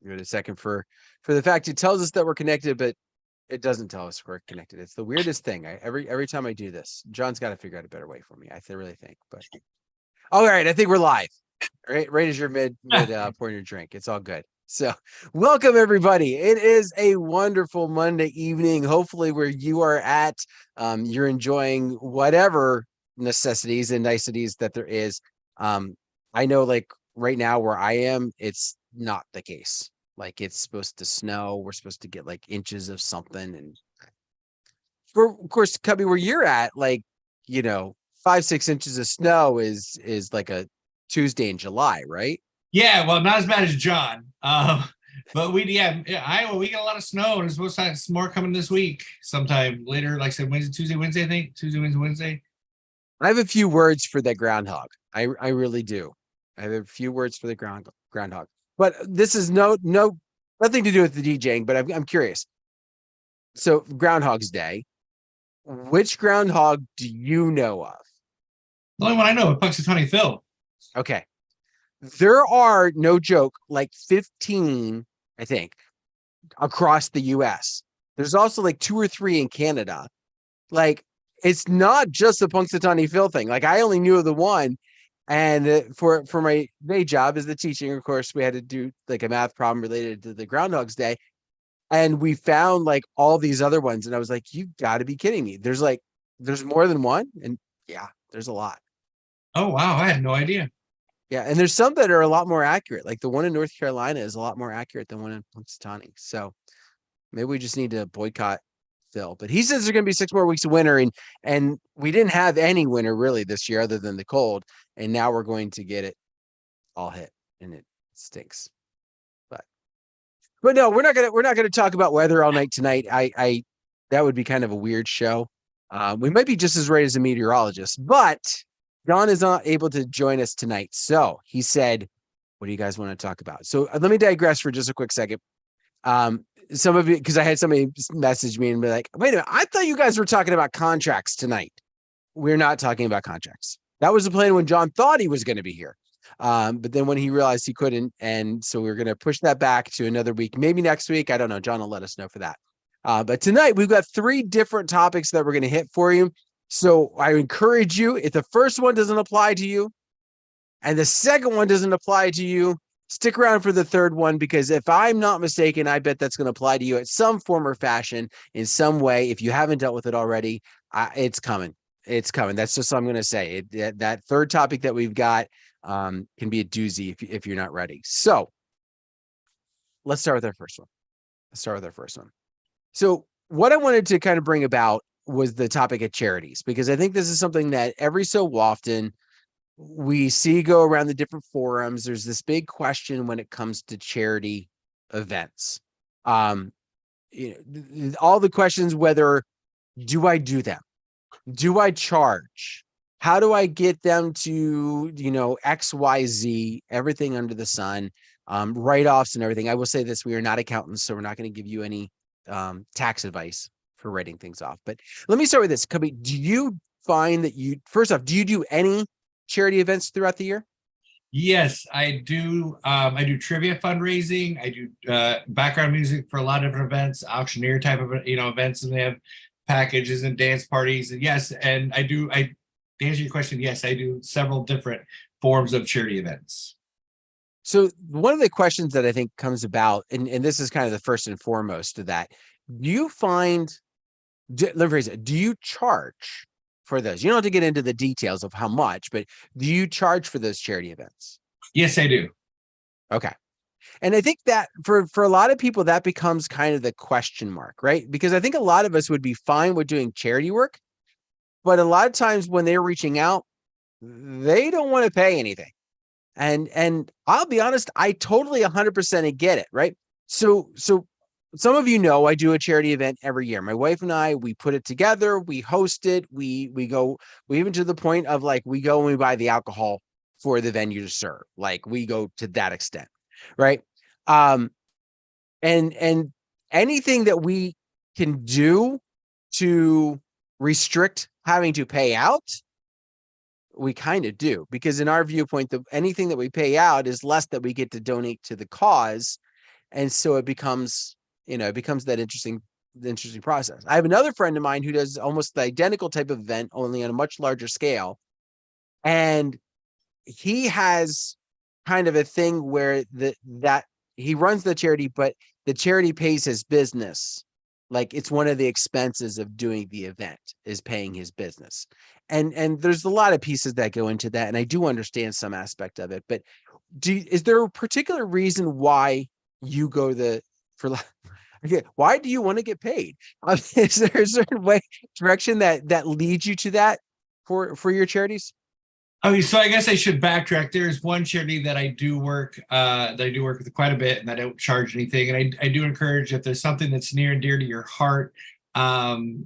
Give it a second for the fact it tells us that we're connected, but it doesn't tell us we're connected. It's the weirdest thing. Every time I do this, John's got to figure out a better way for me. I really think. But all right, I think we're live. Right as you're mid pouring your drink. It's all good. So welcome everybody. It is a wonderful Monday evening. Hopefully where you are at, you're enjoying whatever necessities and niceties that there is. I know like right now where I am, it's not the case. Like it's supposed to snow. We're supposed to get like inches of something. And of course, Cubby, where you're at, like, 5-6 inches of snow is like a Tuesday in July, right? Yeah, well, not as bad as John. But Iowa, we get a lot of snow, and it's supposed to have some more coming this week sometime later. Like I said, Wednesday, I think. Tuesday, Wednesday. I have a few words for the groundhog. I really do. I have a few words for the groundhog. But this is nothing to do with the DJing, but I'm curious. So Groundhog's Day, which groundhog do you know of? The only one I know is Punxsutawney Phil. Okay. There are, no joke, like 15, I think, across the US. There's also like 2 or 3 in Canada. Like, it's not just the Punxsutawney Phil thing. Like, I only knew of the one. And for my day job as the teaching, of course, we had to do like a math problem related to the Groundhog's Day. And we found like all these other ones. And I was like, you got to be kidding me. There's more than one. And yeah, there's a lot. Oh, wow. I had no idea. Yeah. And there's some that are a lot more accurate. Like the one in North Carolina is a lot more accurate than one in Punxsutawney. So maybe we just need to boycott Phil. But he says there's going to be 6 more weeks of winter. And we didn't have any winter really this year other than the cold. And now we're going to get it all hit. And it stinks. But no, we're not gonna talk about weather all night tonight. I that would be kind of a weird show. We might be just as right as a meteorologist, but Don is not able to join us tonight. So he said, what do you guys want to talk about? So let me digress for just a quick second. Some of you, because I had somebody message me and be like, wait a minute, I thought you guys were talking about contracts tonight. We're not talking about contracts. That was the plan when John thought he was going to be here. But then when he realized he couldn't, and so we're going to push that back to another week, maybe next week. I don't know. John will let us know for that. But tonight we've got 3 different topics that we're going to hit for you. So I encourage you, if the first one doesn't apply to you and the second one doesn't apply to you, stick around for the third one, because if I'm not mistaken, I bet that's going to apply to you at some form or fashion in some way. If you haven't dealt with it already, it's coming. It's coming. That's just what I'm going to say. That third topic that we've got can be a doozy if you're not ready. So let's start with our first one. So what I wanted to kind of bring about was the topic of charities, because I think this is something that every so often we see go around the different forums. There's this big question when it comes to charity events. All the questions, whether do I do them? Do I charge? How do I get them to, X, Y, Z, everything under the sun, write-offs and everything? I will say this, we are not accountants, so we're not going to give you any tax advice for writing things off. But let me start with this. Cubby, do you find that first off, do you do any charity events throughout the year? Yes, I do. I do trivia fundraising. I do background music for a lot of different events, auctioneer type of events, and they have packages and dance parties. And yes, and to answer your question, yes, I do several different forms of charity events. So one of the questions that I think comes about, and this is kind of the first and foremost of that, do you charge for those? You don't have to get into the details of how much, but do you charge for those charity events? Yes, I do. Okay. And I think that for a lot of people, that becomes kind of the question mark, right? Because I think a lot of us would be fine with doing charity work, but a lot of times when they're reaching out, they don't want to pay anything. And I'll be honest, I totally 100% get it, right? So some of you know I do a charity event every year. My wife and I, we put it together, we host it, we even to the point of like we go and we buy the alcohol for the venue to serve. Like we go to that extent, right? And anything that we can do to restrict having to pay out, we kind of do, because in our viewpoint, anything that we pay out is less that we get to donate to the cause. And so it becomes, it becomes that interesting process. I have another friend of mine who does almost the identical type of event, only on a much larger scale. And he has kind of a thing where that he runs the charity, but the charity pays his business. Like it's one of the expenses of doing the event is paying his business. And there's a lot of pieces that go into that. And I do understand some aspect of it, but is there a particular reason why you go okay, why do you want to get paid? Is there a certain direction that leads you to that for your charities? Okay, so I guess I should backtrack. There's one charity that I do work with quite a bit, and I don't charge anything. And I do encourage, if there's something that's near and dear to your heart, mine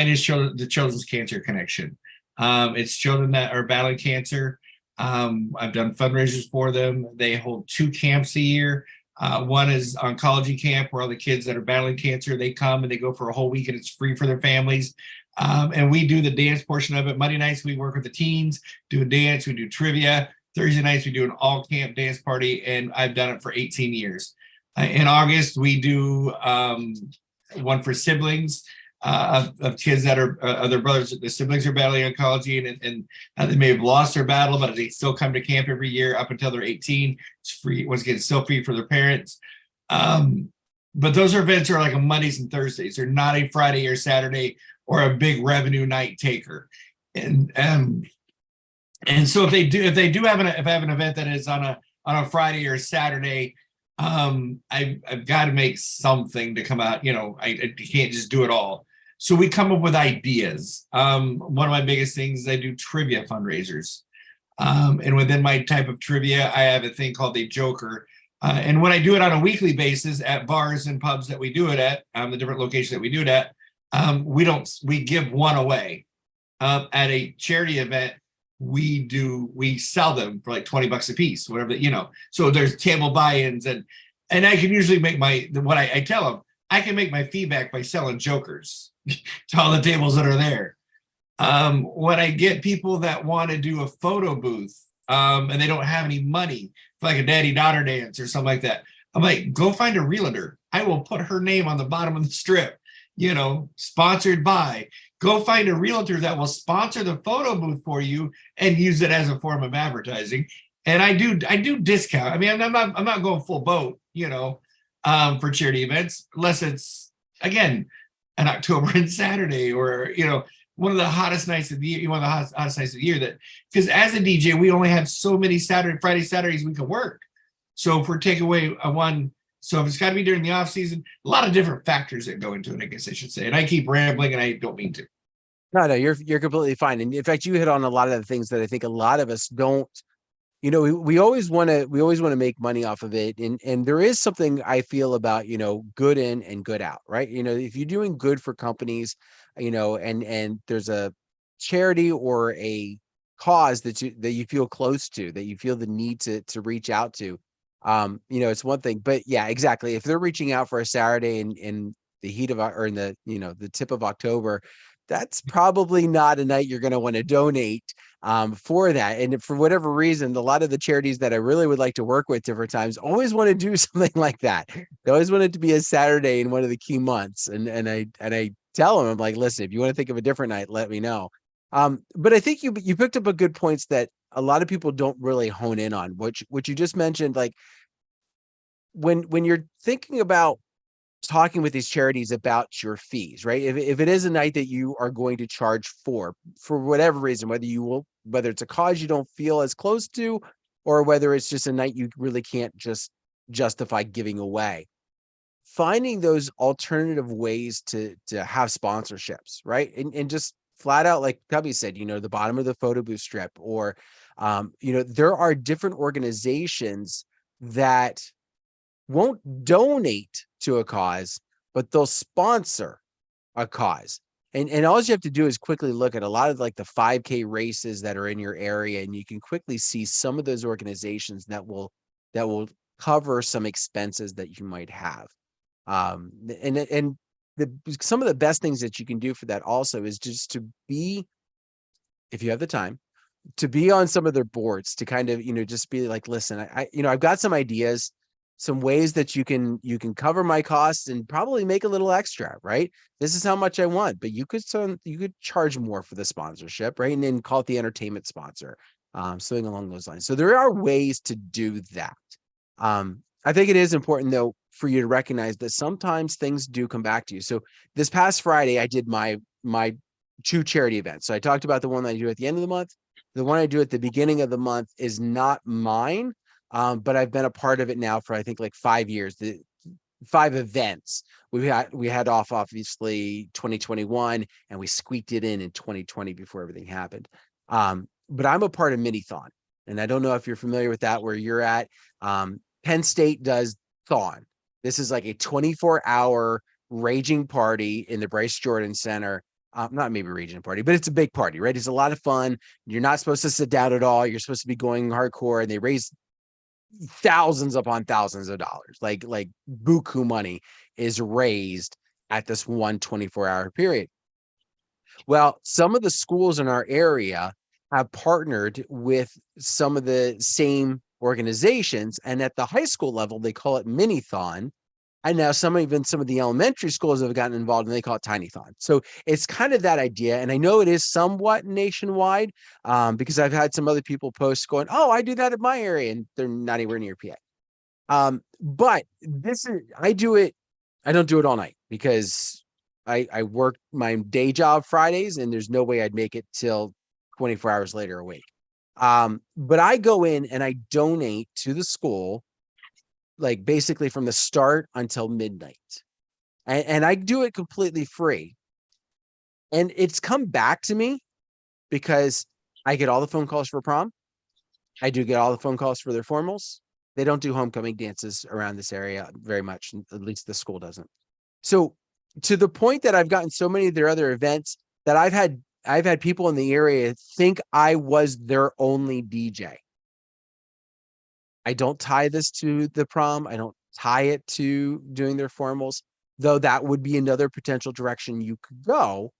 is the Children's Cancer Connection. It's children that are battling cancer. I've done fundraisers for them. They hold 2 camps a year. One is oncology camp, where all the kids that are battling cancer, they come and they go for a whole week, and it's free for their families. And we do the dance portion of it. Monday nights, we work with the teens, do a dance, we do trivia. Thursday nights, we do an all camp dance party, and I've done it for 18 years. In August, we do one for siblings of kids that are their brothers, the siblings are battling oncology, and they may have lost their battle, but they still come to camp every year up until they're 18. It's free. Once again, it's still free for their parents. But those events are like a Mondays and Thursdays. They're not a Friday or Saturday or a big revenue night taker. And so if I have an event that is on a Friday or Saturday, I've got to make something to come out. I can't just do it all. So we come up with ideas. One of my biggest things is I do trivia fundraisers. And within my type of trivia, I have a thing called a Joker. And when I do it on a weekly basis at bars and pubs that we do it at, the different locations that we do it at, we give one away. At a charity event, we sell them for like $20 a piece, whatever, so there's table buy-ins, and I can usually make I tell them, I can make my feedback by selling Jokers to all the tables that are there. When I get people that want to do a photo booth, and they don't have any money for like a daddy-daughter dance or something like that, I'm like, go find a realtor. I will put her name on the bottom of the strip, sponsored by. Go find a realtor that will sponsor the photo booth for you and use it as a form of advertising. And I do discount. I mean, I'm not going full boat, for charity events, unless it's, again, an October and Saturday, or one of the hottest nights of the year. One of the hottest nights of the year, because as a DJ, we only have so many Friday, Saturdays we can work. So if we're taking away one. So if it's got to be during the off season, a lot of different factors that go into it, I guess I should say. And I keep rambling, and I don't mean to. No, you're completely fine. And in fact, you hit on a lot of the things that I think a lot of us don't. We always want to make money off of it, and there is something I feel about good in and good out, right? If you're doing good for companies, and there's a charity or a cause that you feel close to, that you feel the need to reach out to. It's one thing, but yeah, exactly. If they're reaching out for a Saturday in the heat of, or in the, the tip of October, that's probably not a night you're going to want to donate for that. And for whatever reason, a lot of the charities that I really would like to work with different times always want to do something like that. They always want it to be a Saturday in one of the key months. And I tell them, I'm like, listen, if you want to think of a different night, let me know. But I think you picked up a good points that a lot of people don't really hone in on, which you just mentioned. Like when you're thinking about talking with these charities about your fees, right? If it is a night that you are going to charge for whatever reason, whether it's a cause you don't feel as close to, or whether it's just a night you really can't just justify giving away, finding those alternative ways to have sponsorships, right? And just flat out, like Cubby said, the bottom of the photo booth strip, or there are different organizations that won't donate to a cause, but they'll sponsor a cause. And all you have to do is quickly look at a lot of like the 5K races that are in your area, and you can quickly see some of those organizations that will cover some expenses that you might have. And some of the best things that you can do for that also is just to be, if you have the time, to be on some of their boards, to kind of, just be like, listen, I've got some ideas, some ways that you can cover my costs and probably make a little extra, right? This is how much I want, but you could charge more for the sponsorship, right? And then call it the entertainment sponsor, something along those lines. So there are ways to do that. I think it is important though for you to recognize that sometimes things do come back to you. So this past Friday, I did my 2 charity events. So I talked about the one that I do at the end of the month. The one I do at the beginning of the month is not mine, but I've been a part of it now for I think like 5 years. The 5 events we had off obviously 2021, and we squeaked it in 2020 before everything happened. But I'm a part of Mini-Thon, and I don't know if you're familiar with that where you're at. Penn State does Thon. This is like a 24-hour raging party in the Bryce Jordan Center. Not maybe raging party, but it's a big party, right? It's a lot of fun. You're not supposed to sit down at all. You're supposed to be going hardcore, and they raise thousands upon thousands of dollars. Like buku money is raised at this 24-hour period. Well, some of the schools in our area have partnered with some of the same organizations, and at the high school level, they call it Mini-Thon. And now some of the elementary schools have gotten involved, and they call it Tiny-Thon. So it's kind of that idea. And I know it is somewhat nationwide, because I've had some other people post going, oh, I do that at my area, and they're not anywhere near PA. But I don't do it all night because I work my day job Fridays, and there's no way I'd make it till 24 hours later a week. But I go in and I donate to the school, like basically from the start until midnight. And I do it completely free. And it's come back to me because I get all the phone calls for prom. I do get all the phone calls for their formals. They don't do homecoming dances around this area very much. At least the school doesn't. So to the point that I've gotten so many of their other events that I've had people in the area think I was their only DJ. I don't tie this to the prom. I don't tie it to doing their formals, though that would be another potential direction you could go.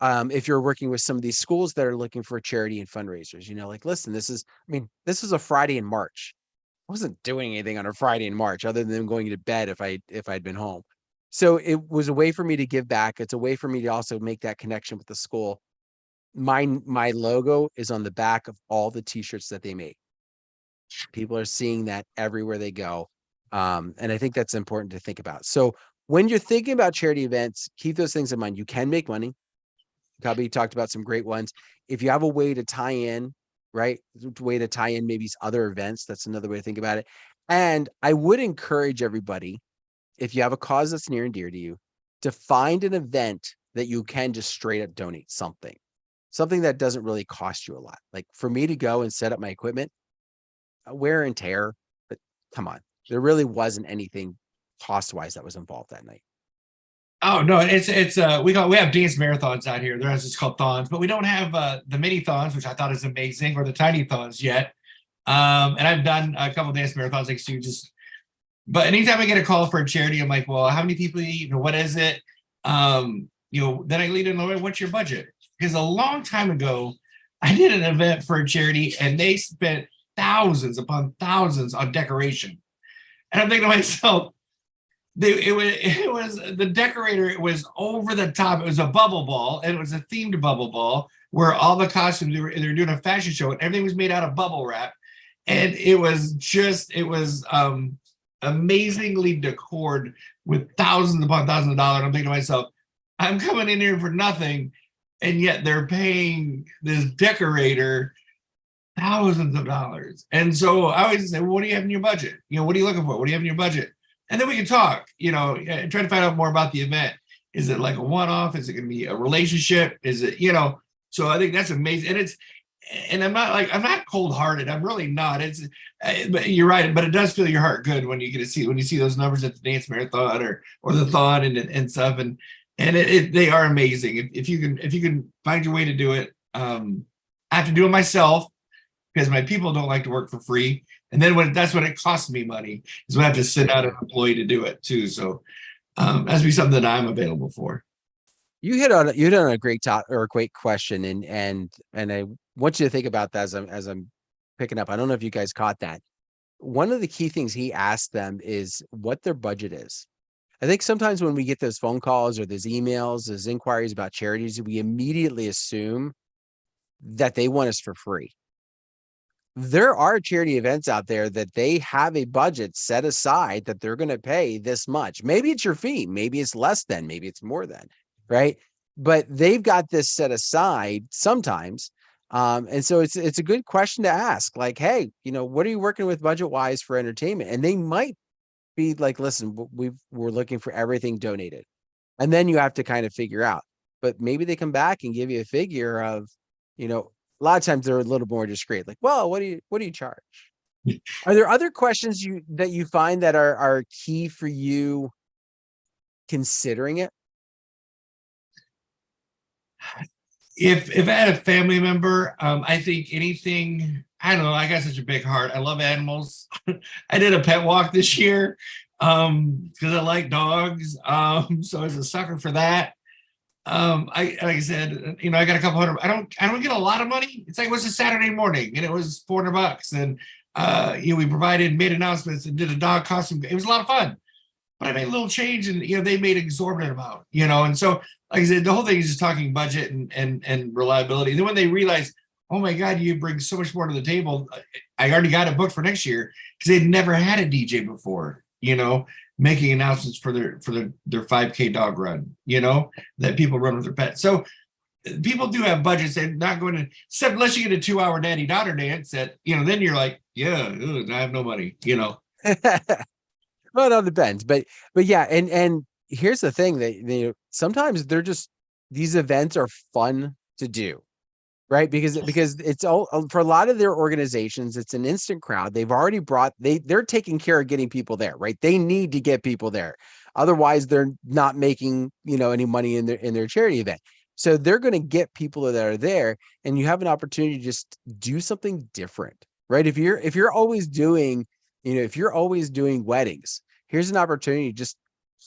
If you're working with some of these schools that are looking for charity and fundraisers, like, listen, this is a Friday in March. I wasn't doing anything on a Friday in March other than going to bed if I'd been home. So it was a way for me to give back. It's a way for me to also make that connection with the school. My logo is on the back of all the t-shirts that they make. People are seeing that everywhere they go. And I think that's important to think about. So when you're thinking about charity events, keep those things in mind. You can make money. Cubby talked about some great ones. If you have a way to tie in, right? Way to tie in maybe other events, that's another way to think about it. And I would encourage everybody, if you have a cause that's near and dear to you, to find an event that you can just straight up donate something that doesn't really cost you a lot. Like for me to go and set up my equipment, wear and tear, but come on, there really wasn't anything cost-wise that was involved that night. Oh no, it's we have dance marathons out here. There's just called thons, but we don't have the mini thons, which I thought is amazing, or the tiny thons yet. And I've done a couple dance marathons, like so but anytime I get a call for a charity, I'm like, well, how many people eat? What is it? Then I lead in, what's your budget? Because a long time ago, I did an event for a charity, and they spent thousands upon thousands on decoration. And I'm thinking to myself, it was the decorator. It was over the top. It was a bubble ball, and it was a themed bubble ball where all the costumes they were doing a fashion show, and everything was made out of bubble wrap, and it was amazingly decored with thousands upon thousands of dollars. I'm thinking to myself, I'm coming in here for nothing, and yet they're paying this decorator thousands of dollars. And so I always say, well, what do you have in your budget? What are you looking for? What do you have in your budget? And then we can talk, try to find out more about the event. Is it like a one-off? Is it going to be a relationship? Is it, so I think that's amazing. And I'm not cold-hearted. I'm really not. But you're right. But it does fill your heart good when you see those numbers at the dance marathon or the thon and stuff. And they are amazing. If you can find your way to do it. I have to do it myself, because my people don't like to work for free. And then that's when it costs me money, is when I have to send out an employee to do it too. So that's be something that I'm available for. You hit on a great top or a great question, and I want you to think about that as I'm picking up. I don't know if you guys caught that. One of the key things he asked them is what their budget is. I think sometimes when we get those phone calls or those emails, those inquiries about charities, we immediately assume that they want us for free. There are charity events out there that they have a budget set aside that they're going to pay this much. Maybe it's your fee, maybe it's less than, maybe it's more than, right? But they've got this set aside sometimes. And so it's a good question to ask, like, hey, what are you working with budget wise for entertainment? And they might be like, listen, we're looking for everything donated. And then you have to kind of figure out, but maybe they come back and give you a figure of, a lot of times they're a little more discreet, like, well, what do you charge? Are there other questions that you find that are key for you considering it? If I had a family member, I think anything, I don't know, I got such a big heart. I love animals. I did a pet walk this year because I like dogs. So I was a sucker for that. Like I said, I got a couple hundred. I don't get a lot of money. It's like it was a Saturday morning and it was $400, and we made announcements and did a dog costume. It was a lot of fun, but I made a little change, and they made exorbitant amount, and so like I said, the whole thing is just talking budget and reliability. And then when they realize, oh my God, you bring so much more to the table, I already got it booked for next year because they'd never had a DJ before, making announcements for their 5K dog run, that people run with their pets. So people do have budgets. They're not going to, except unless you get a 2-hour daddy-daughter dance that, then you're like, yeah, I have no money, Well, it all depends, but yeah, and here's the thing that sometimes they're just, these events are fun to do, right? Because it's all, for a lot of their organizations, it's an instant crowd. They've already they're taking care of getting people there, right? They need to get people there. Otherwise they're not making, any money in their charity event. So they're going to get people that are there, and you have an opportunity to just do something different, right? If you're always doing, if you're always doing weddings, here's an opportunity to just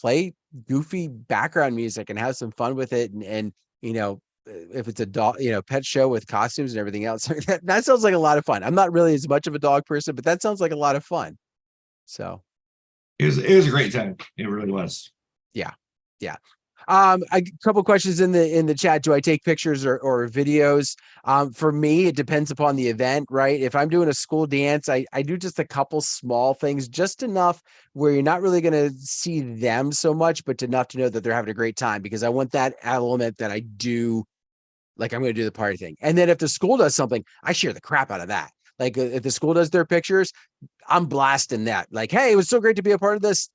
play goofy background music and have some fun with it. And if it's a dog, pet show with costumes and everything else, that sounds like a lot of fun. I'm not really as much of a dog person, but that sounds like a lot of fun. So it was a great time. It really was. Yeah. A couple questions in the chat. Do I take pictures or videos? For me, it depends upon the event, right? If I'm doing a school dance, I do just a couple small things, just enough where you're not really going to see them so much, but enough to know that they're having a great time, because I want that element that I do, like I'm going to do the party thing. And then if the school does something, I share the crap out of that. Like if the school does their pictures, I'm blasting that. Like, hey, it was so great to be a part of this.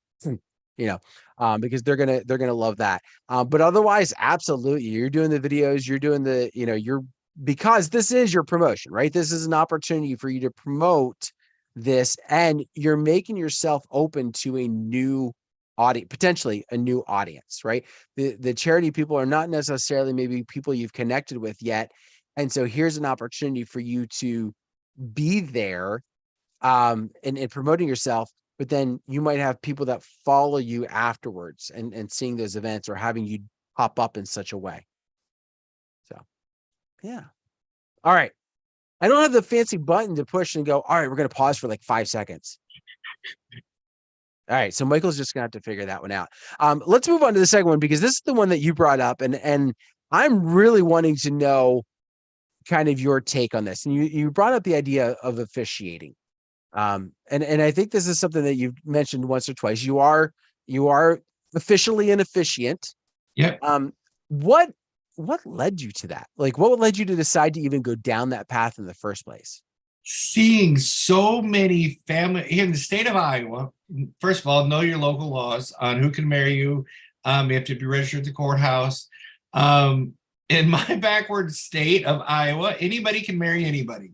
Because they're gonna love that. But otherwise, absolutely, you're doing the videos, you're doing the, because this is your promotion, right? This is an opportunity for you to promote this, and you're making yourself open to a new audience, potentially a new audience, right? The charity people are not necessarily maybe people you've connected with yet, and so here's an opportunity for you to be there, and promoting yourself. But then you might have people that follow you afterwards and seeing those events or having you pop up in such a way. So, yeah. All right. I don't have the fancy button to push and go, all right, we're going to pause for like 5 seconds. All right. So Michael's just going to have to figure that one out. Let's move on to the second one, because this is the one that you brought up. And I'm really wanting to know kind of your take on this. And you brought up the idea of officiating. And I think this is something that you've mentioned once or twice. You are officially an officiant. Yep. What led you to that? Like, what led you to decide to even go down that path in the first place? Seeing so many family in the state of Iowa. First of all, know your local laws on who can marry you. You have to be registered at the courthouse. In my backward state of Iowa, anybody can marry anybody.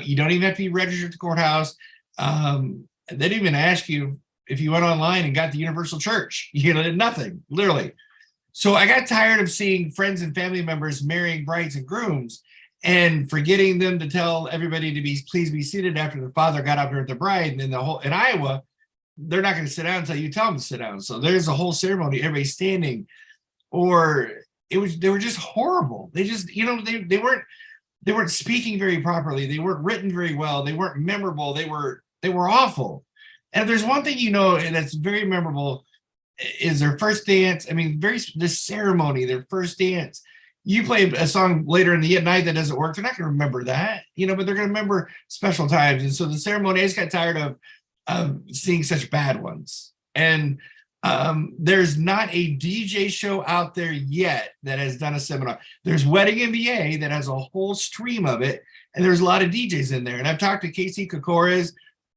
You don't even have to be registered at the courthouse. They didn't even ask you if you went online and got the universal church. Nothing, literally. So I got tired of seeing friends and family members marrying brides and grooms and forgetting them to tell everybody to please be seated after the father got up there with the bride. And then in Iowa, they're not going to sit down until you tell them to sit down. So there's a whole ceremony, everybody standing. or they were just horrible. They just, you know, they weren't speaking very properly. They weren't written very well. They weren't memorable. They were awful. And if there's one thing, you know, and that's very memorable is their first dance. I mean, the ceremony, their first dance. You play a song later in the night that doesn't work, they're not going to remember that, you know, but they're going to remember special times. And so the ceremony, I just got tired of seeing such bad ones. And there's not a DJ show out there yet that has done a seminar. There's Wedding MBA that has a whole stream of it, and there's a lot of DJs in there. And I've talked to Casey Kokoris.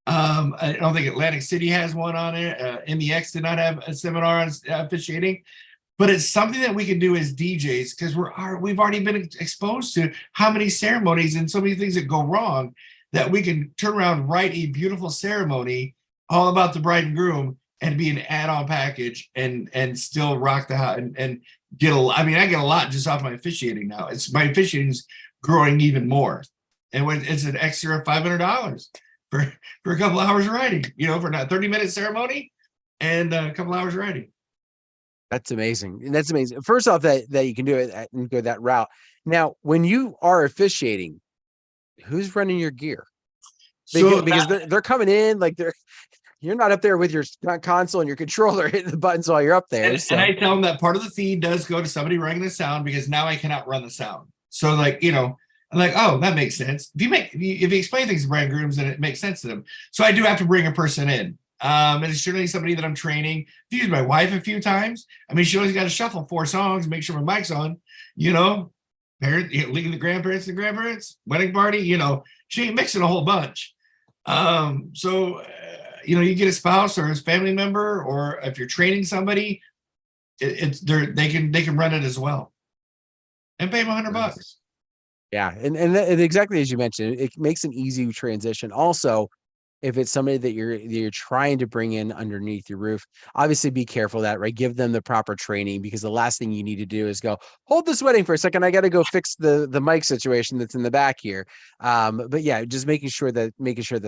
I don't think Atlantic City has one on it. MEX did not have a seminar on officiating. But it's something that we can do as DJs because we've already been exposed to how many ceremonies and so many things that go wrong that we can turn around, write a beautiful ceremony all about the bride and groom and be an add-on package and still rock the house and get I get a lot just off my officiating now. My officiating's growing even more. And when it's an extra $500 for a couple hours of writing, you know, for a 30-minute ceremony and a couple hours of writing. That's amazing. That's amazing. First off, that you can do it and go that route. Now, when you are officiating, who's running your gear? Because they're coming in like you're not up there with your console and your controller hitting the buttons while you're up there. And I tell them that part of the feed does go to somebody running the sound because now I cannot run the sound. So like, you know, I'm like, oh, that makes sense. If you explain things to bride grooms, then it makes sense to them. So I do have to bring a person in. And it's generally somebody that I'm training. I've used my wife a few times. I mean, she always got to shuffle 4 songs, make sure my mic's on, you know, leaving the grandparents, wedding party, you know, she ain't mixing a whole bunch. You know, you get a spouse or a family member, or if you're training somebody, they can run it as well and pay them $100. Yeah. And exactly as you mentioned, it makes an easy transition. Also, if it's somebody that you're trying to bring in underneath your roof, obviously be careful of that, right? Give them the proper training because the last thing you need to do is go, hold this wedding for a second. I got to go fix the mic situation that's in the back here. But yeah, just making sure that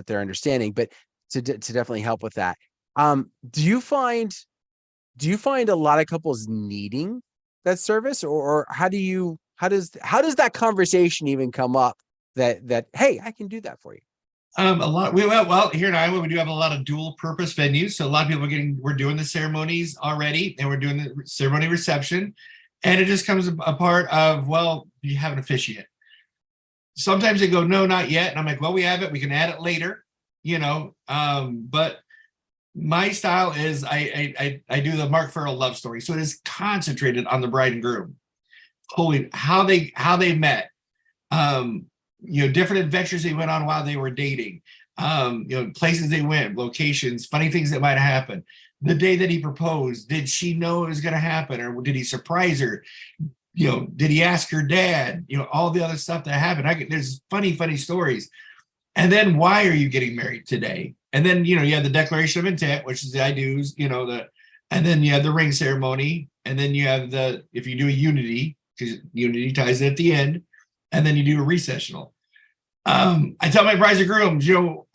they're understanding, but to definitely help with that. Do you find a lot of couples needing that service, or how does that conversation even come up that, hey, I can do that for you? A lot. Well, here in Iowa, we do have a lot of dual purpose venues. So a lot of people we're doing the ceremonies already, and we're doing the ceremony reception. And it just comes a part of, well, do you have an officiant? Sometimes they go, no, not yet. And I'm like, well, we have it. We can add it later, you know. But my style is I do the Mark Farrell love story. So it is concentrated on the bride and groom. How they met. You know, different adventures they went on while they were dating, you know, places they went, locations, funny things that might happen. The day that he proposed, did she know it was going to happen, or did he surprise her? You know, did he ask her dad? You know, all the other stuff that happened. There's funny stories. And then, why are you getting married today? And then, you know, you have the declaration of intent, which is the I do's, you know, and then you have the ring ceremony, and then you have if you do a unity, because unity ties it at the end. And then you do a recessional. I tell my brides and grooms, you know,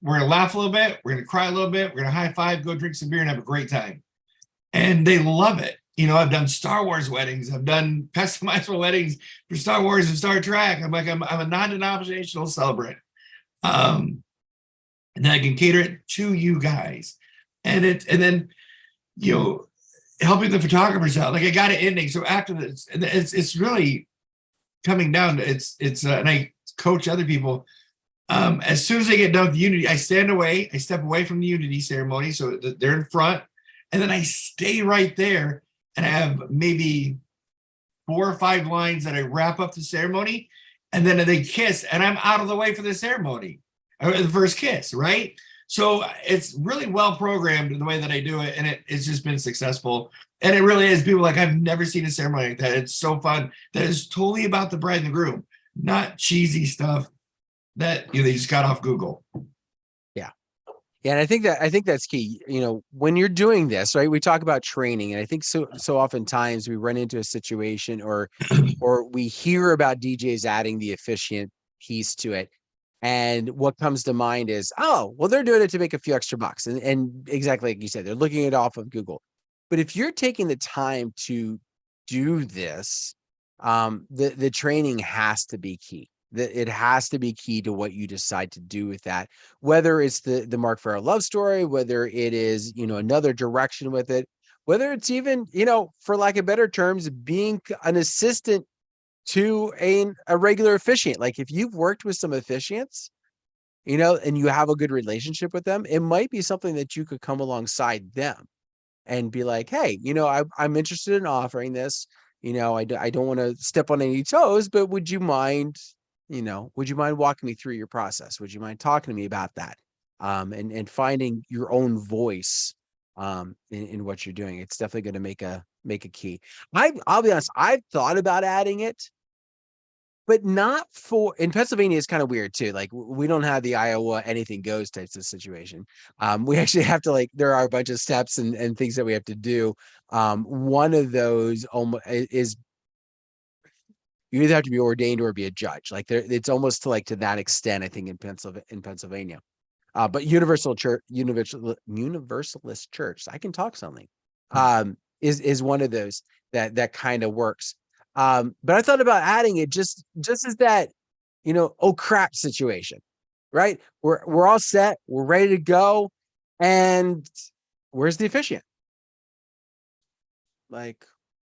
we're going to laugh a little bit. We're going to cry a little bit. We're going to high five, go drink some beer and have a great time. And they love it. You know, I've done Star Wars weddings. I've done customizable weddings for Star Wars and Star Trek. I'm a non-denominational celebrant. And I can cater it to you guys. And then, you know, helping the photographers out. Like I got it ending. So after this, it's really coming down to and I coach other people. As soon as they get done with Unity, I step away from the Unity ceremony, so they're in front, and then I stay right there, and I have maybe 4 or 5 lines that I wrap up the ceremony, and then they kiss, and I'm out of the way for the ceremony, or the first kiss, right? So it's really well programmed in the way that I do it, and it's just been successful. And it really is. People like, I've never seen a ceremony like that. It's so fun. That is totally about the bride and the groom, not cheesy stuff that, you know, they just got off Google. Yeah. And I think that's key. You know, when you're doing this, right, we talk about training, and I think so oftentimes we run into a situation or we hear about DJs adding the officiant piece to it. And what comes to mind is, oh, well, they're doing it to make a few extra bucks. And exactly like you said, they're looking it off of Google. But if you're taking the time to do this, the training has to be key. It has to be key to what you decide to do with that, whether it's the Mark Farrell love story, whether it is, another direction with it, whether it's even, for lack of better terms, being an assistant to a regular officiant. Like if you've worked with some officiants, and you have a good relationship with them, it might be something that you could come alongside them and be like, hey, I'm interested in offering this. I don't want to step on any toes, but would you mind walking me through your process? Would you mind talking to me about that? And finding your own voice in what you're doing. It's definitely going to make a key. I'll be honest, I've thought about adding it, but not in Pennsylvania is kind of weird too. Like we don't have the Iowa anything goes types of situation. We actually have to there are a bunch of steps and things that we have to do. One of those is you either have to be ordained or be a judge. Like it's almost to that extent, I think in Pennsylvania. But Universalist Church, I can talk something, is one of those that kind of works. But I thought about adding it just as that, oh crap situation, right? We're all set, we're ready to go, and where's the officiant? Like,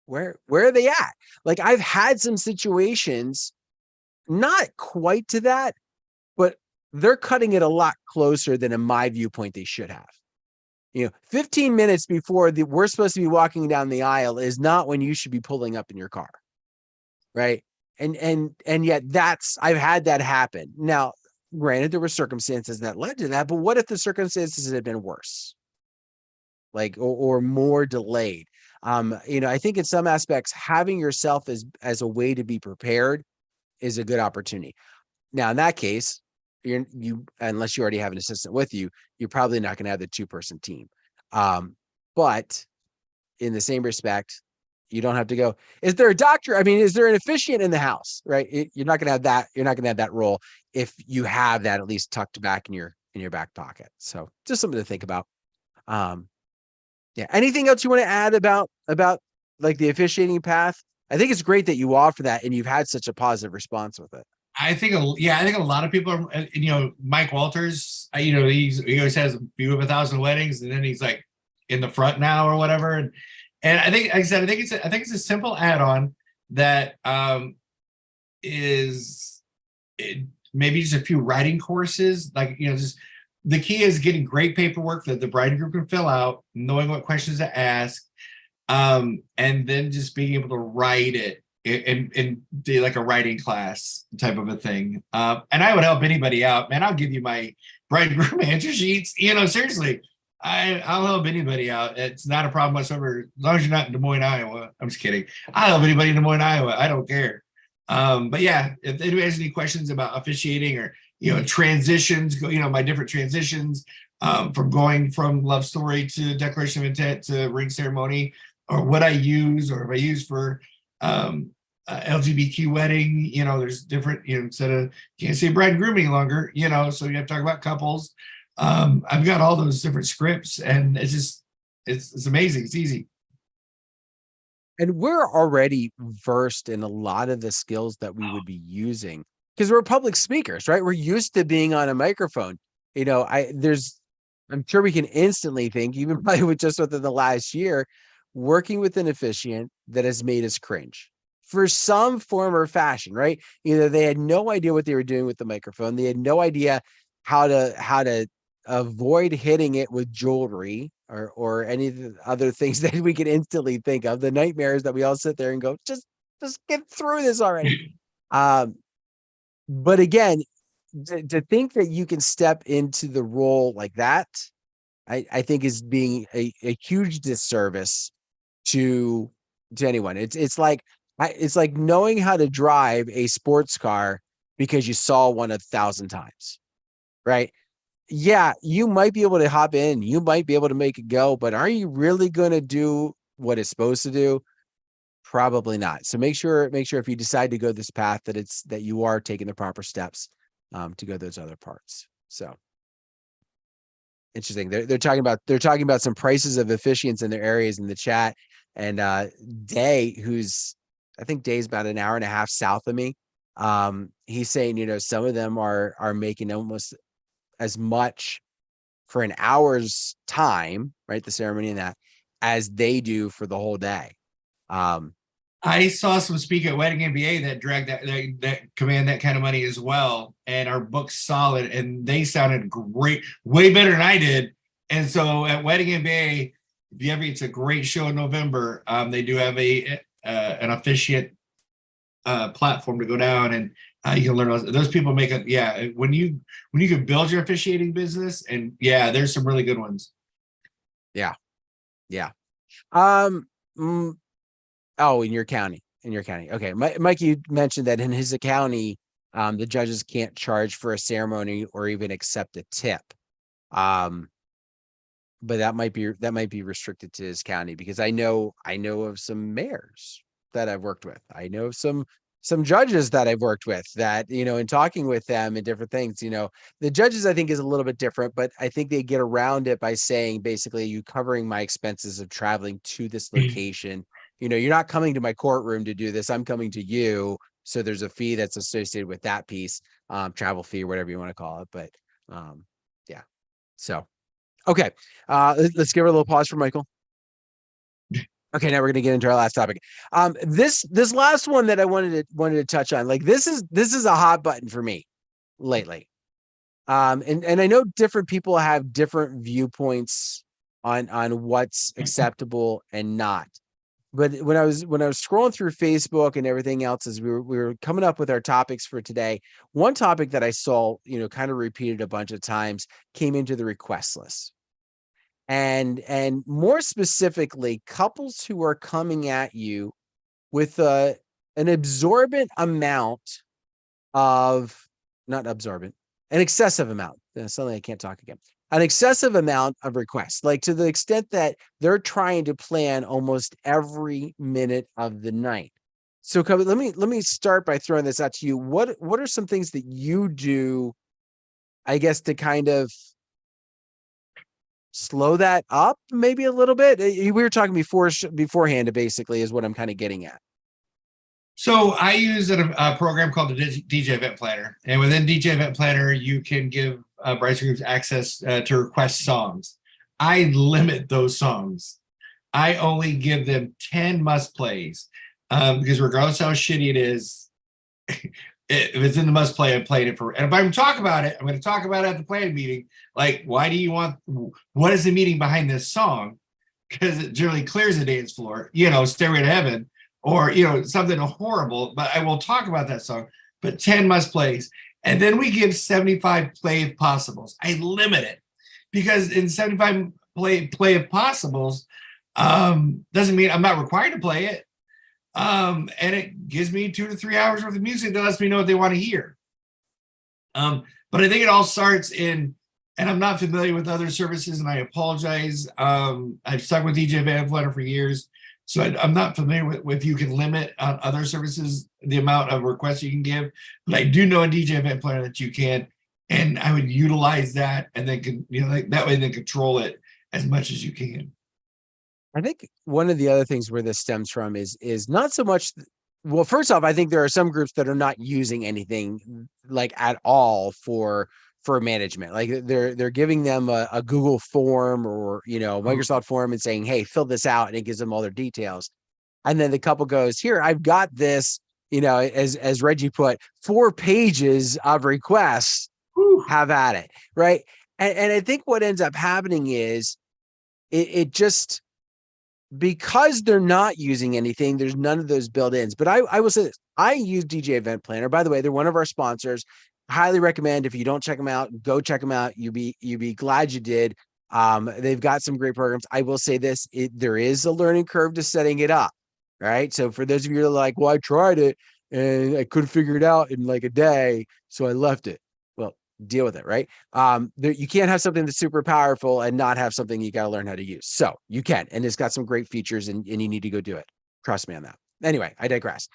where are they at? Like I've had some situations, not quite to that, but they're cutting it a lot closer than in my viewpoint they should have. 15 minutes before we're supposed to be walking down the aisle is not when you should be pulling up in your car. Right. And yet I've had that happen. Now, granted, there were circumstances that led to that, but what if the circumstances had been worse? Or more delayed? I think in some aspects, having yourself as a way to be prepared is a good opportunity. Now, in that case, unless you already have an assistant with you, you're probably not going to have the 2-person team. But in the same respect, you don't have to go, is there a doctor? I mean, is there an officiant in the house? Right. You're not going to have that. You're not going to have that role if you have that at least tucked back in your back pocket. So just something to think about. Yeah. Anything else you want to add about like the officiating path? I think it's great that you offer that and you've had such a positive response with it. I think a lot of people are, Mike Walters, he always has a view of 1,000 weddings, and then he's like in the front now or whatever. And I think, like I said, I think it's a simple add-on that is maybe just a few writing courses. Just the key is getting great paperwork that the bride and groom can fill out, knowing what questions to ask, and then just being able to write it and do like a writing class type of a thing. And I would help anybody out, man. I'll give you my bride and groom answer sheets. Seriously, I'll help anybody out. It's not a problem whatsoever. As long as you're not in Des Moines, Iowa. I'm just kidding. I'll help anybody in Des Moines, Iowa. I don't care. But yeah, if anybody has any questions about officiating or, transitions, my different transitions, from going from love story to declaration of intent to ring ceremony, or what I use, or if I use for LGBTQ wedding, there's different, instead of, can't say bride and groom any longer, so you have to talk about couples. I've got all those different scripts, and it's amazing. It's easy. And we're already versed in a lot of the skills that we would be using because we're public speakers, right? We're used to being on a microphone. I'm sure we can instantly think, even probably within the last year, working with an officiant that has made us cringe for some form or fashion, right? Either they had no idea what they were doing with the microphone. They had no idea how to avoid hitting it with jewelry or any of the other things that we can instantly think of, the nightmares that we all sit there and go, just get through this already. But again, to think that you can step into the role like that, I think is being a huge disservice to anyone. It's like knowing how to drive a sports car because you saw one 1,000 times, right? Yeah, you might be able to hop in, you might be able to make it go, but are you really going to do what it's supposed to do? Probably not. So make sure if you decide to go this path that you are taking the proper steps to go those other parts. So interesting. They're talking about some prices of officiants in their areas in the chat. And Day, who's I think Day's about an hour and a half south of me. He's saying, some of them are making almost as much for an hour's time, right? The ceremony and that, as they do for the whole day. I saw some speak at Wedding MBA that dragged that command that kind of money as well, and our book's solid, and they sounded great, way better than I did. And so at Wedding MBA, it's a great show in November. They do have an officiate platform to go down, and you can learn those people make it. Yeah, when you can build your officiating business, and there's some really good ones. Yeah. Oh, in your county. Okay. Mike, you mentioned that in his county, the judges can't charge for a ceremony or even accept a tip. But that might be restricted to his county, because I know of some mayors that I've worked with. I know some judges that I've worked with that, in talking with them and different things, the judges, I think, is a little bit different, but I think they get around it by saying, basically, you covering my expenses of traveling to this location. You're not coming to my courtroom to do this. I'm coming to you. So there's a fee that's associated with that piece, travel fee or whatever you want to call it. But yeah. So, okay. Let's give it a little pause for Michael. Okay, now we're gonna get into our last topic. This last one that I wanted to touch on, like this is a hot button for me lately. And I know different people have different viewpoints on what's acceptable and not. But when I was scrolling through Facebook and everything else, as we were coming up with our topics for today, one topic that I saw, kind of repeated a bunch of times came into the request list. And more specifically, couples who are coming at you with an absorbent amount of, not absorbent, an excessive amount. Suddenly I can't talk again. An excessive amount of requests, like to the extent that they're trying to plan almost every minute of the night. So let me start by throwing this out to you. What are some things that you do, I guess, to kind of slow that up maybe a little bit? We were talking beforehand, basically, is what I'm kind of getting at. So I use a program called the DJ Event Planner, and within DJ Event Planner, you can give brides and grooms access to request songs. I limit those songs. I only give them 10 must plays, because regardless how shitty it is, if it's in the must play, I'm playing it for. And if I'm talking about it, I'm going to talk about it at the planning meeting. Like, what is the meaning behind this song? Because it generally clears the dance floor, Stairway to Heaven. Or, something horrible, but I will talk about that song. But 10 must plays. And then we give 75 play if possibles. I limit it, because in 75 play if possibles, doesn't mean I'm not required to play it. And it gives me 2 to 3 hours worth of music that lets me know what they want to hear. But I think it all starts in, and I'm not familiar with other services, and I apologize. I've stuck with DJ Van Flutter for years. So I'm not familiar with if you can limit on other services the amount of requests you can give, but I do know in DJ Event Planner that you can, and I would utilize that, and then that way then control it as much as you can. I think one of the other things where this stems from is not so much. Well, first off, I think there are some groups that are not using anything like at all for management. Like they're giving them a Google form or, Microsoft form and saying, hey, fill this out. And it gives them all their details. And then the couple goes, here, I've got this, as Reggie put, 4 pages of requests. Whew. Have at it. Right. And I think what ends up happening is it just, because they're not using anything, there's none of those built-ins. But I will say this, I use DJ Event Planner. By the way, they're one of our sponsors. Highly recommend. If you don't check them out, go check them out. You'd be glad you did. They've got some great programs. I will say this, there is a learning curve to setting it up, right? So for those of you that are like, well, I tried it and I couldn't figure it out in like a day, so I left it. Well, deal with it, right? You can't have something that's super powerful and not have something you got to learn how to use. So you can, and it's got some great features, and you need to go do it. Trust me on that. Anyway, I digress.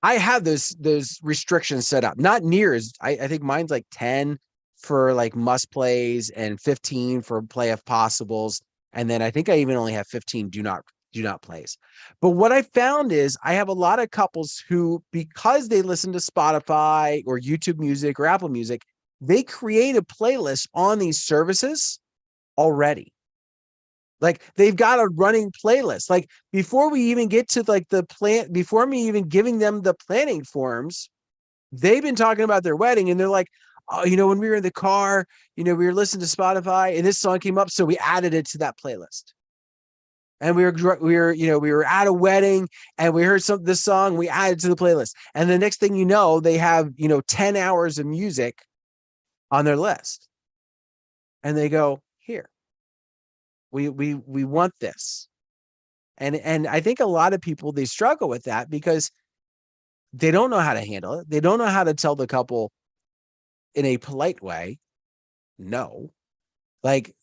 I have those restrictions set up, not near as I think mine's like 10 for like must plays and 15 for play if possibles. And then I think I even only have 15 do not do not plays. But what I found is I have a lot of couples who, because they listen to Spotify or YouTube Music or Apple Music, they create a playlist on these services already. Like they've got a running playlist. Like before we even get to like the plan, before me even giving them the planning forms, they've been talking about their wedding and they're like, oh, when we were in the car, we were listening to Spotify and this song came up. So we added it to that playlist. And we were at a wedding and we heard this song, we added to the playlist. And the next thing you know, they have, 10 hours of music on their list. And they go, here, we want this. And I think a lot of people, they struggle with that because they don't know how to handle it. They don't know how to tell the couple in a polite way, no, like,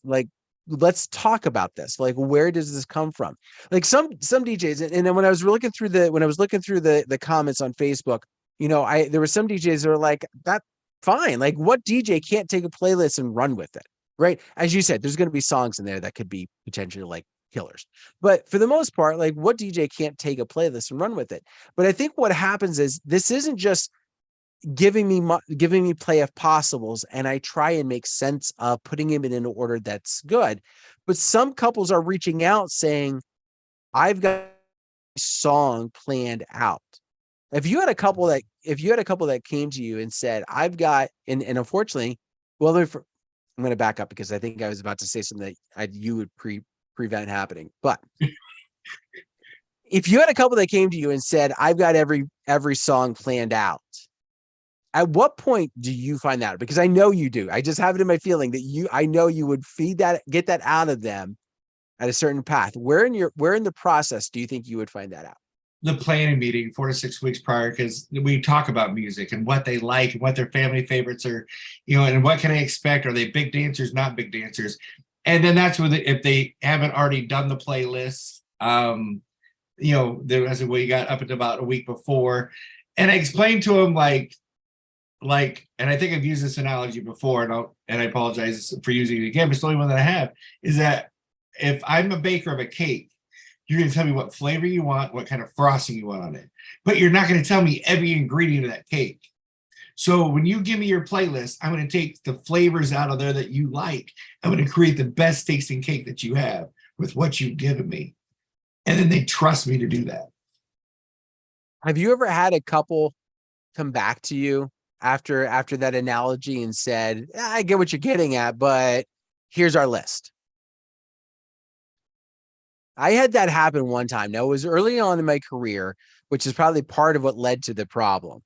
let's talk about this. Like, where does this come from? Like some DJs, and then when I was looking through the comments on Facebook, there were some DJs that were like, that's fine. Like, what DJ can't take a playlist and run with it, right? As you said, there's going to be songs in there that could be potentially like killers, but for the most part, like, what DJ can't take a playlist and run with it? But I think what happens is this isn't just giving me play of possibles, and I try and make sense of putting him in an order that's good. But some couples are reaching out saying, I've got a song planned out. If you had a couple that came to you and said, I've got, and unfortunately, well, I'm going to back up because I think I was about to say something that you would prevent happening. But if you had a couple that came to you and said, I've got every song planned out, at what point do you find that? Because I know you do. I just have it in my feeling that I know you would get that out of them at a certain path. Where in the process do you think you would find that out? The planning meeting 4 to 6 weeks prior, because we talk about music and what they like and what their family favorites are, and what can I expect? Are they big dancers, not big dancers? And then that's where if they haven't already done the playlist, there was you got up until about a week before. And I explained to them like, and I think I've used this analogy before, and I apologize for using it again, but it's the only one that I have, is that if I'm a baker of a cake, you're going to tell me what flavor you want, what kind of frosting you want on it, but you're not going to tell me every ingredient of that cake. So when you give me your playlist, I'm going to take the flavors out of there that you like. I'm going to create the best tasting cake that you have with what you've given me. And then they trust me to do that. Have you ever had a couple come back to you after that analogy and said, I get what you're getting at, but here's our list? I had that happen one time. Now, it was early on in my career, which is probably part of what led to the problem.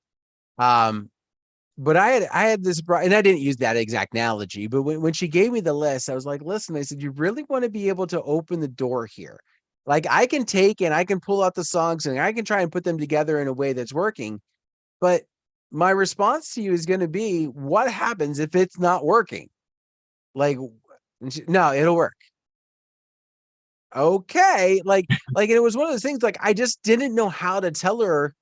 But I had this, and I didn't use that exact analogy, but when she gave me the list, I was like, listen, I said, you really want to be able to open the door here. Like, I can take and I can pull out the songs and I can try and put them together in a way that's working. But my response to you is going to be, what happens if it's not working? Like, no, it'll work. Okay. Like, and it was one of those things, like, I just didn't know how to tell her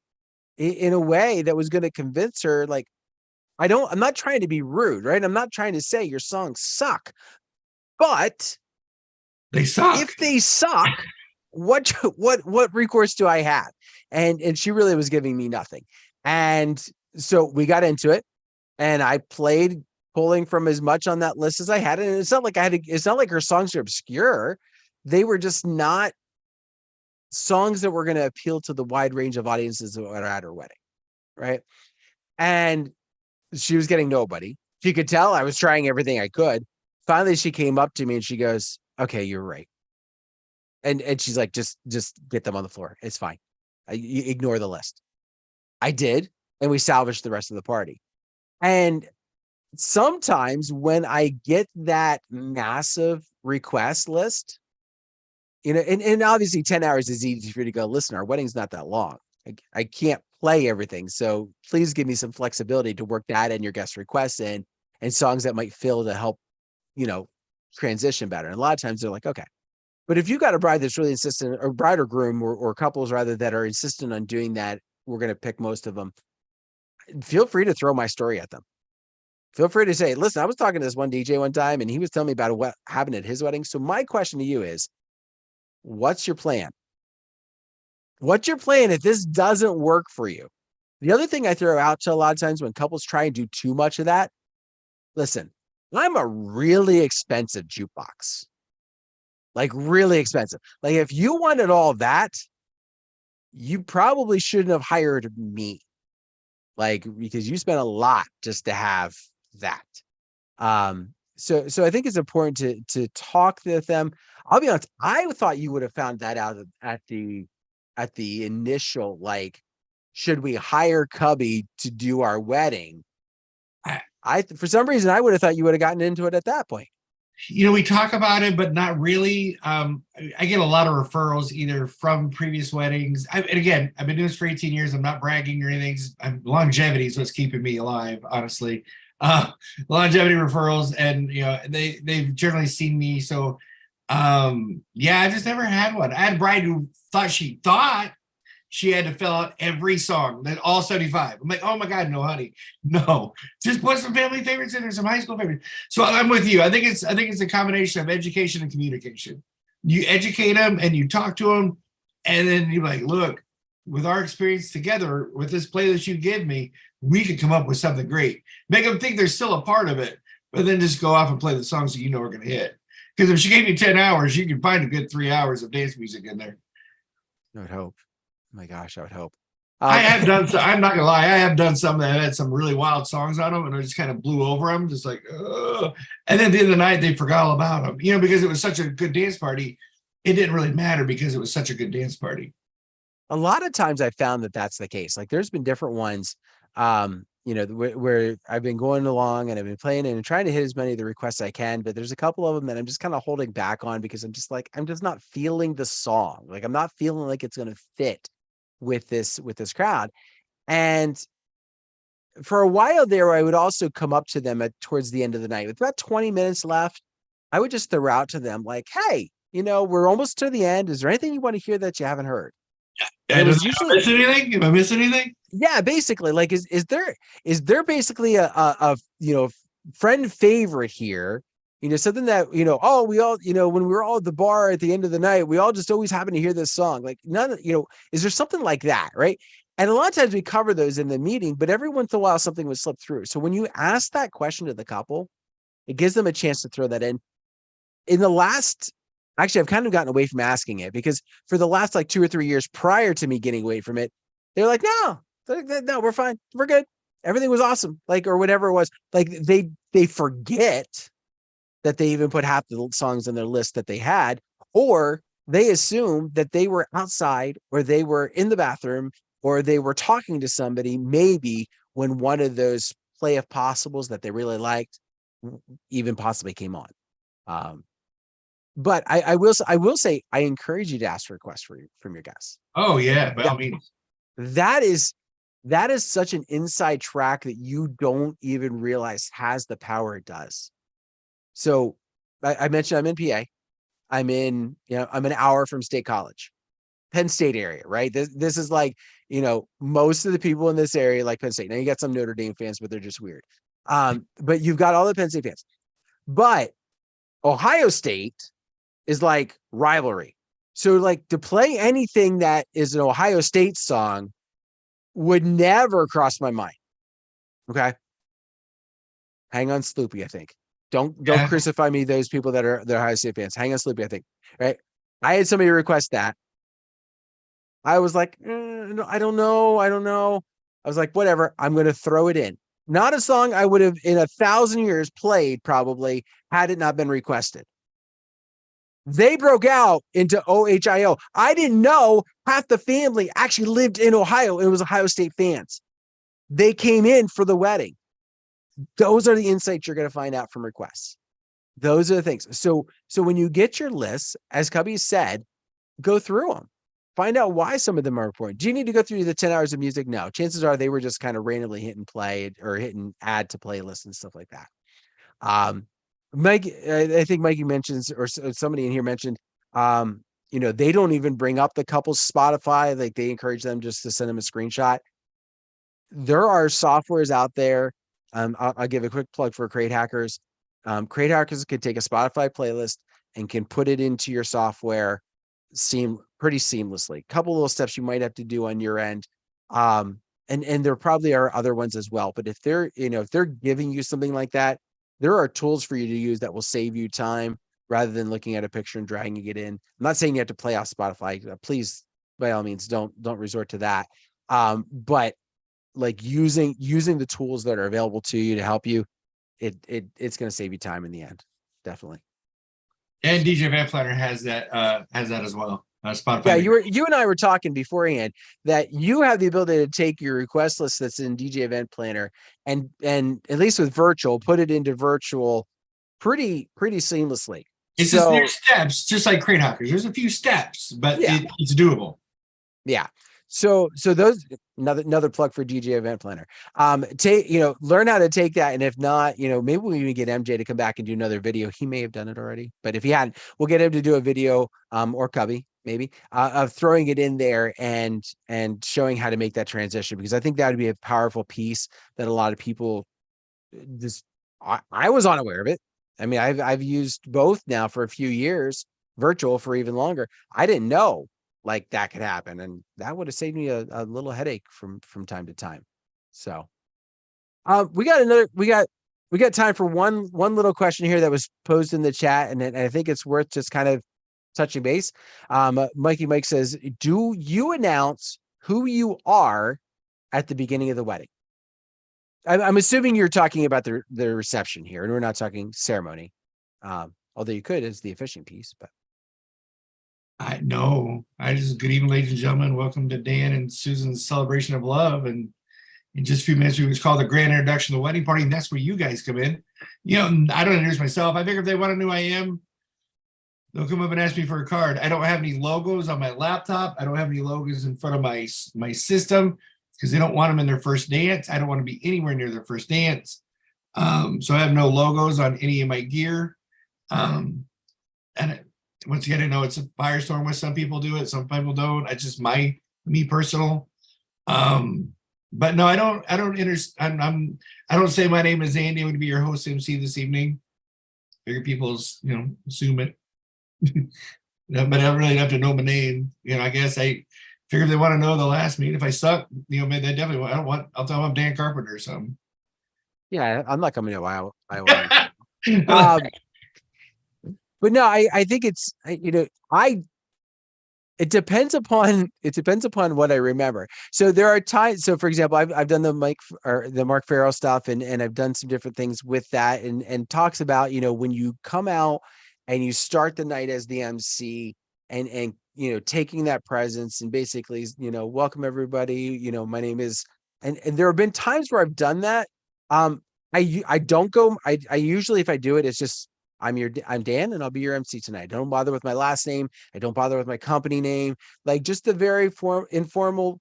in a way that was going to convince her. Like, I'm not trying to be rude, right? I'm not trying to say your songs suck, but they suck. If they suck, what recourse do I have? And she really was giving me nothing. And so we got into it, and I played pulling from as much on that list as I had. And it's not like it's not like her songs are obscure. They were just not songs that were going to appeal to the wide range of audiences that were at her wedding. Right. And she was getting nobody. She could tell I was trying everything I could. Finally, she came up to me and she goes, okay, you're right. And she's like, just get them on the floor. It's fine. You ignore the list. I did. And we salvaged the rest of the party. And sometimes when I get that massive request list, and obviously 10 hours is easy for you to go, listen, our wedding's not that long. I can't play everything. So please give me some flexibility to work that in your guest requests and songs that might fill to help, transition better. And a lot of times they're like, okay. But if you got a bride that's really insistent, or bride or groom or couples rather, that are insistent on doing that, we're going to pick most of them. Feel free to throw my story at them. Feel free to say, listen, I was talking to this one DJ one time and he was telling me about what happened at his wedding. So my question to you is, what's your plan? What's your plan if this doesn't work for you? The other thing I throw out to a lot of times when couples try and do too much of that, listen, I'm a really expensive jukebox, like really expensive. Like if you wanted all that, you probably shouldn't have hired me, like because you spent a lot just to have that. So I think it's important to talk with them. I'll be honest, I thought you would have found that out at the initial, like, should we hire Cubby to do our wedding? I for some reason I would have thought you would have gotten into it at that point. We talk about it, but not really. I get a lot of referrals either from previous weddings. And again, I've been doing this for 18 years. I'm not bragging or anything. Longevity is what's keeping me alive, honestly. Longevity referrals, and they've generally seen me. So yeah, I just never had one. I had a bride who thought she had to fill out every song, that all 75. I'm like, oh my God, no, honey, no. Just put some family favorites in there, some high school favorites. So I'm with you. I think it's a combination of education and communication. You educate them and you talk to them, and then you're like, look, with our experience together, with this playlist you give me, we could come up with something great. Make them think they're still a part of it, but then just go off and play the songs that you know are going to hit. Because if she gave you 10 hours, you can find a good 3 hours of dance music in there. I would hope. Oh my gosh, I would hope. I have done. I'm not gonna lie. I have done some that had some really wild songs on them, and I just kind of blew over them, just like. Ugh. And then at the end of the night, they forgot all about them. Because it was such a good dance party, it didn't really matter because it was such a good dance party. A lot of times I found that that's the case. Like there's been different ones, where I've been going along and I've been playing and trying to hit as many of the requests I can, but there's a couple of them that I'm just kind of holding back on because I'm just not feeling the song. Like I'm not feeling like it's going to fit with this crowd. And for a while there, I would also come up to them towards the end of the night with about 20 minutes left. I would just throw out to them like, hey, we're almost to the end. Is there anything you want to hear that you haven't heard? It was usually, miss anything? If I miss anything? Yeah, basically, like, is there basically a friend favorite here? Something that, oh, we all, when we were all at the bar at the end of the night, we all just always happen to hear this song. Like is there something like that? Right. And a lot of times we cover those in the meeting, but every once in a while something would slip through. So when you ask that question to the couple, it gives them a chance to throw that in. Actually, I've kind of gotten away from asking it because for the last like 2 or 3 years prior to me getting away from it, they're like, no, we're fine. We're good. Everything was awesome. Like, or whatever it was. Like they forget that they even put half the songs on their list that they had, or they assume that they were outside or they were in the bathroom or they were talking to somebody, maybe when one of those play of possibles that they really liked even possibly came on. But I will say, I encourage you to ask for requests from your guests. Oh yeah, by all means. That is such an inside track that you don't even realize has the power it does. So I mentioned I'm in PA. I'm an hour from State College, Penn State area, right? This is like, most of the people in this area like Penn State. Now you got some Notre Dame fans, but they're just weird. But you've got all the Penn State fans. But Ohio State is like rivalry. So like to play anything that is an Ohio State song would never cross my mind. Okay. Hang on, Sloopy, I think. Don't crucify me, those people that are Ohio State fans. Hang on, Sloopy, I think. Right. I had somebody request that. I was like, no, I don't know. I was like, whatever. I'm going to throw it in. Not a song I would have in 1,000 years played probably had it not been requested. They broke out into OHIO. I didn't know half the family actually lived in Ohio and it was Ohio State fans. They came in for the wedding. Those are the insights you're going to find out from requests. Those are the things. So when you get your lists, as Cubby said, go through them. Find out why some of them are important. Do you need to go through the 10 hours of music? No. Chances are they were just kind of randomly hitting play or hitting add to playlists and stuff like that. Mike, I think Mikey mentions, or somebody in here mentioned, they don't even bring up the couple's Spotify. Like they encourage them just to send them a screenshot. There are softwares out there. I'll give a quick plug for Crate Hackers. Crate Hackers can take a Spotify playlist and can put it into your software pretty seamlessly. Couple little steps you might have to do on your end. And there probably are other ones as well. But if they're, if they're giving you something like that, there are tools for you to use that will save you time rather than looking at a picture and dragging it in. I'm not saying you have to play off Spotify. Please, by all means, don't resort to that. But like using the tools that are available to you to help you, it's going to save you time in the end. Definitely. And DJ Event Planner has that as well. Spotify. Yeah, you and I were talking beforehand that you have the ability to take your request list that's in DJ Event Planner and at least with virtual, put it into virtual pretty seamlessly. It's just there's steps, just like Crate Hawkers. There's a few steps, but it's doable. Yeah. So those another plug for DJ Event Planner. Learn how to take that, and if not, maybe we even get MJ to come back and do another video. He may have done it already, but if he hadn't, we'll get him to do a video, or Cubby maybe, of throwing it in there and showing how to make that transition, because I think that would be a powerful piece that a lot of people I was unaware of it. I mean, I've used both now for a few years, virtual for even longer. I didn't know like that could happen, and that would have saved me a little headache from time to time. So we got time for one little question here that was posed in the chat, and I think it's worth just kind of touching base. Mikey Mike says, do you announce who you are at the beginning of the wedding? I'm assuming you're talking about the reception here, and we're not talking ceremony, although you could as the officiant piece, but I just, good evening, ladies and gentlemen. Welcome to Dan and Susan's celebration of love. And in just a few minutes, we was called the grand introduction of the wedding party. And that's where you guys come in. I don't introduce myself. I figure if they want to know who I am, they'll come up and ask me for a card. I don't have any logos on my laptop. I don't have any logos in front of my system because they don't want them in their first dance. I don't want to be anywhere near their first dance. So I have no logos on any of my gear. Once again, I know it's a firestorm where some people do it, some people don't. It's just me personal. But no, I don't I don't say my name is Andy. I would be your host MC this evening. Figure people, assume it. But I don't really have to know my name. I guess I figure if they want to know, they'll ask me. And if I suck, maybe they definitely I'll tell them I'm Dan Carpenter or something. Yeah, I'm not coming to Iowa. But no, I think it's, it depends upon what I remember. So there are times. So for example, I've done the Mark Farrell stuff, and I've done some different things with that, and talks about, when you come out and you start the night as the MC and taking that presence and basically, welcome everybody, my name is, and there have been times where I've done that. I don't go, I usually, if I do it, it's just, I'm Dan and I'll be your MC tonight. Don't bother with my last name. I don't bother with my company name. Like just the very informal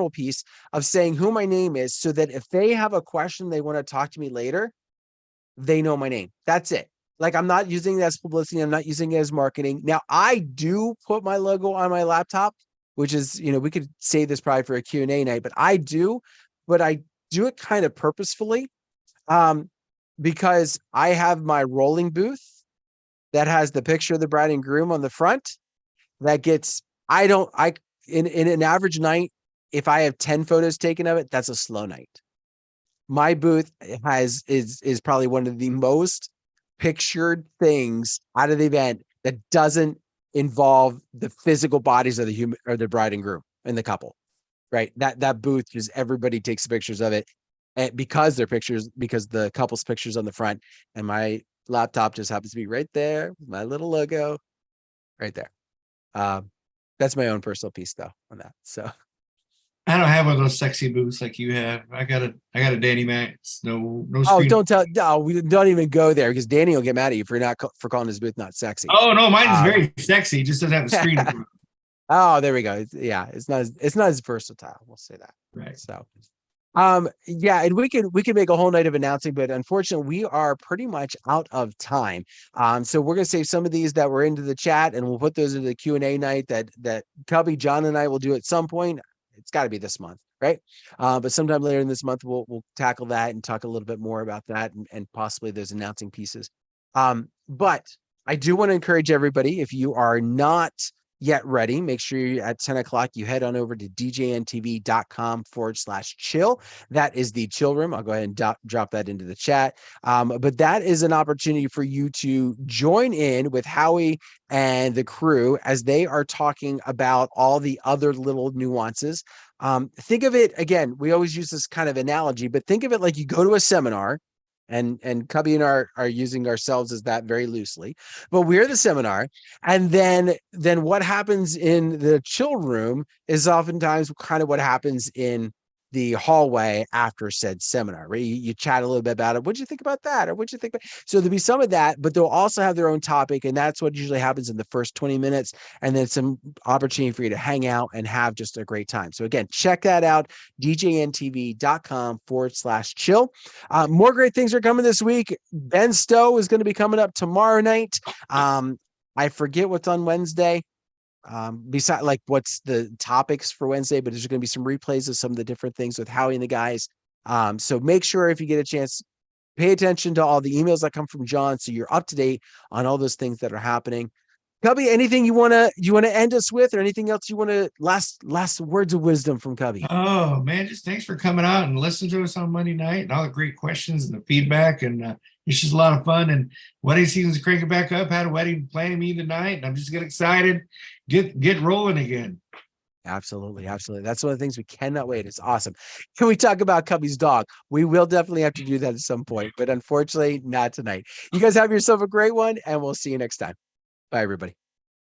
piece of saying who my name is, so that if they have a question, they want to talk to me later, they know my name. That's it. Like I'm not using that as publicity. I'm not using it as marketing. Now I do put my logo on my laptop, which is, we could say this probably for a Q&A night, but I do it kind of purposefully. Because I have my rolling booth that has the picture of the bride and groom on the front that gets, in an average night, if I have 10 photos taken of it, that's a slow night. My booth is probably one of the most pictured things out of the event that doesn't involve the physical bodies of the human or the bride and groom and the couple, right? That booth, just everybody takes pictures of it. And because the couple's pictures on the front, and my laptop just happens to be right there, my little logo right there. That's my own personal piece though on that. So I don't have one of those sexy booths like you have. I got a Danny Max. No. Oh, we don't even go there, because Danny will get mad at you for calling his booth not sexy. Oh no, mine's very sexy. It just doesn't have a screen. Oh, there we go. It's not as versatile. We'll say that. Right. So. Yeah, and we could make a whole night of announcing, but unfortunately we are pretty much out of time. So we're gonna save some of these that were into the chat, and we'll put those into the Q&A night that Cubby, John, and I will do at some point. It's got to be this month, right? But sometime later in this month we'll tackle that and talk a little bit more about that and possibly those announcing pieces. But I do want to encourage everybody, if you are not yet ready, make sure you at 10 o'clock, you head on over to djntv.com/chill. That is the chill room. I'll go ahead and drop that into the chat. But that is an opportunity for you to join in with Howie and the crew as they are talking about all the other little nuances. Think of it again, we always use this kind of analogy, but think of it like you go to a seminar, and Cubby and I are using ourselves as that very loosely, but we're the seminar. And then what happens in the chill room is oftentimes kind of what happens in the hallway after said seminar, right? You chat a little bit about it. What'd you think about that? Or what'd you think about? So there'll be some of that, but they'll also have their own topic. And that's what usually happens in the first 20 minutes. And then some opportunity for you to hang out and have just a great time. So again, check that out. djntv.com/chill. More great things are coming this week. Ben Stowe is going to be coming up tomorrow night. I forget what's on Wednesday. Besides, like, what's the topics for Wednesday, but there's going to be some replays of some of the different things with Howie and the guys. So make sure if you get a chance, pay attention to all the emails that come from John, so you're up to date on all those things that are happening. Cubby, anything you want to end us with, or anything else you want to last words of wisdom from Cubby? Oh man, just thanks for coming out and listening to us on Monday night and all the great questions and the feedback. And it's just a lot of fun. And wedding season's cranking back up. Had a wedding planning me tonight, and I'm just getting excited. Get rolling again. Absolutely. That's one of the things we cannot wait. It's awesome. Can we talk about Cubby's dog? We will definitely have to do that at some point, but unfortunately not tonight. You guys have yourself a great one, and we'll see you next time. Bye, everybody.